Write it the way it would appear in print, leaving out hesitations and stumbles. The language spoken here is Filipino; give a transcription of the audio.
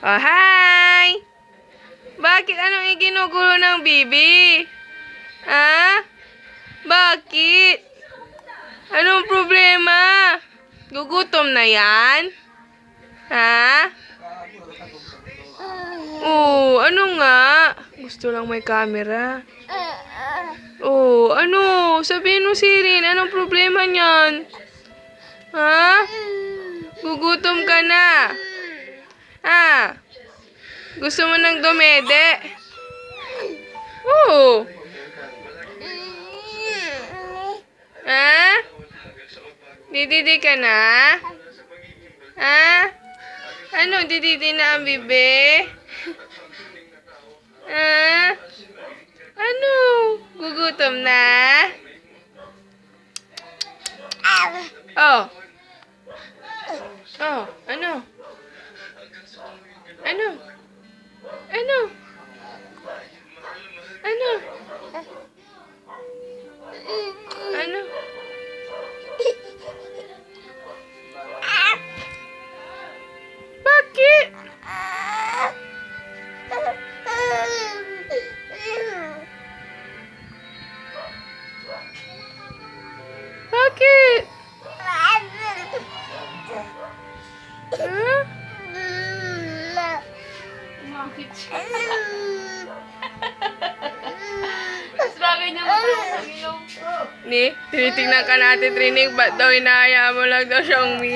Oh, hi! Bakit anong iginugulo ng bibi? Ha? Bakit? Anong problema? Gugutom na yan? Ha? Oh, ano nga? Gusto lang may camera. Oh, ano? Sabihin mo, Sirin, anong problema niyan? Ha? Gugutom ka na? Ha? Gusto mo ng dumede? Oo. Ha? Dididi ka na? Ha? Ano, dididi na ang bibe? Ha? Ano? Gugutom na? Oh. Oh, ano? Ano? Ano? Ano? Ano? Bakit? Bakit? Huh? Ni, tinitingnan ka natin, Trinig, ba't daw hinahayaan mo lang daw siya umiyak?